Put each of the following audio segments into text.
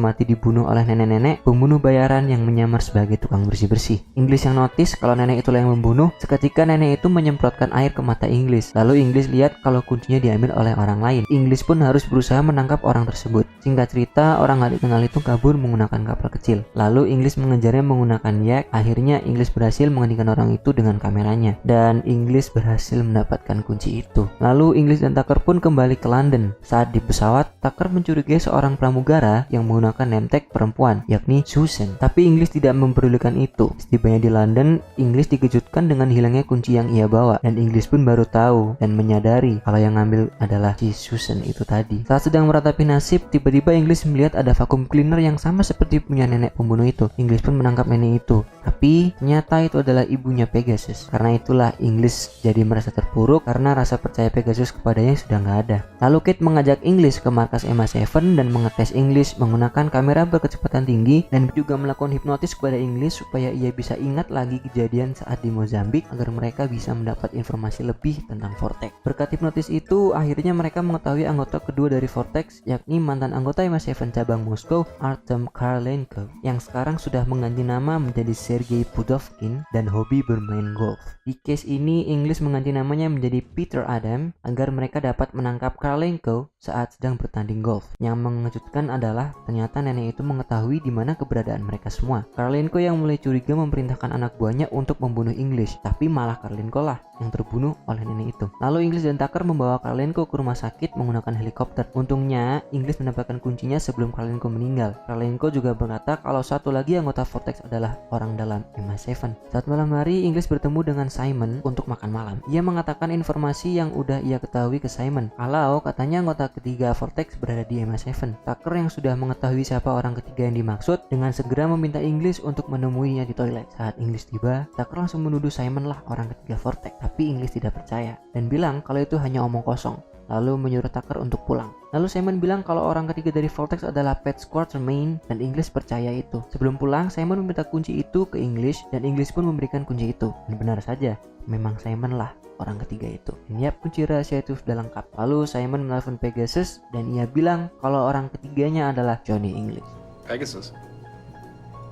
mati dibunuh oleh nenek-nenek pembunuh bayaran yang menyamar sebagai tukang bersih-bersih. Inggris yang notice kalau nenek itulah yang membunuh. Seketika nenek itu menyemprotkan air ke mata Inggris. Lalu Inggris lihat kalau kuncinya diambil oleh orang lain. Inggris pun harus berusaha menangkap orang tersebut. Singkat cerita, orang gak dikenal itu kabur menggunakan kapal kecil. Lalu Inggris mengejarnya menggunakan yak. Akhirnya Inggris berhasil menghentikan orang itu dengan kameranya. Dan Inggris berhasil mendapatkan kunci itu. Lalu Inggris dan Tucker pun kembali ke London. Saat di pesawat, Tucker mencurigai seorang pramugara yang menggunakan name tag perempuan, yakni Susan. Tapi Inggris tidak mempedulikan itu. Setibanya di London, Inggris dikejutkan dengan hilangnya kunci yang ia bawa. Dan Inggris pun baru tahu dan menyadari kalau yang ngambil adalah si Susan itu tadi. Saat sedang meratapi nasib, tiba-tiba Inggris melihat ada vacuum cleaner yang sama seperti punya nenek pembunuh itu. Inggris pun menangkap nenek itu. Tapi ternyata itu adalah ibunya Pegasus. Karena itulah Inggris jadi merasa terpuruk karena rasa percaya Pegasus kepadanya sudah nggak ada. Lalu Kate mengajak Inggris ke markas MI7 dan mengetes Inggris menggunakan kamera berkecepatan tinggi dan juga melakukan hipnotis kepada Inggris supaya ia bisa ingat lagi kejadian saat di Mozambik agar mereka bisa mendapat informasi lebih tentang Vortex. Berkat hipnotis itu, akhirnya mereka mengetahui anggota kedua dari Vortex, yakni mantan anggota MI7 cabang Moskow, Artem Karalenko, yang sekarang sudah mengganti nama menjadi Sergei Pudovkin dan hobi bermain golf. Di case ini, Inggris mengganti namanya menjadi Peter Adam agar mereka dapat menangkap Karalenko saat sedang bertanding golf. Yang mengejutkan adalah ternyata nenek itu mengetahui di mana keberadaan mereka semua. Karalenko yang mulai curiga memerintahkan anak buahnya untuk membunuh Inggris, tapi malah Karalenko lah yang terbunuh oleh nenek itu. Lalu Inggris dan Tucker membawa Karalenko ke rumah sakit menggunakan helikopter. Untungnya, Inggris mendapatkan kuncinya sebelum Karalenko meninggal. Karalenko juga berkata kalau satu lagi anggota Vortex adalah orang dalam MI7. Saat malam hari, Inggris bertemu dengan Simon untuk makan malam. Ia mengatakan informasi yang udah ia ketahui ke Simon, kalau katanya anggota ketiga Vortex berada di MI7. Tucker yang sudah mengetahui siapa orang ketiga yang dimaksud dengan segera meminta Inggris untuk menemuinya di toilet. Saat Inggris tiba, Tucker langsung menuduh Simon lah orang ketiga Vortex. Tapi Inggris tidak percaya dan bilang kalau itu hanya omong kosong. Lalu menyuruh Tucker untuk pulang. Lalu Simon bilang kalau orang ketiga dari Vortex adalah Pat Quatermain dan Inggris percaya itu. Sebelum pulang, Simon meminta kunci itu ke Inggris dan Inggris pun memberikan kunci itu. Dan benar saja, memang Simon lah orang ketiga itu. Dan yap, kunci rahasia itu sudah lengkap. Lalu Simon menelpon Pegasus dan ia bilang kalau orang ketiganya adalah Johnny English. Pegasus,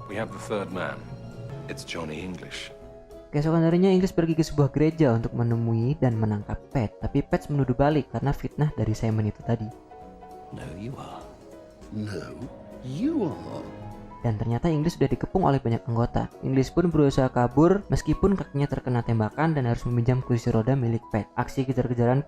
we have the third man. It's Johnny English. Keesokan harinya Inggris pergi ke sebuah gereja untuk menemui dan menangkap Pat. Tapi Pat menuduh balik karena fitnah dari Simon itu tadi. No, you are. No, you are. Dan ternyata Inggris sudah dikepung oleh banyak anggota. Inggris pun berusaha kabur meskipun kakinya terkena tembakan dan harus meminjam kursi roda milik Pat. Aksi kejar-kejaran pun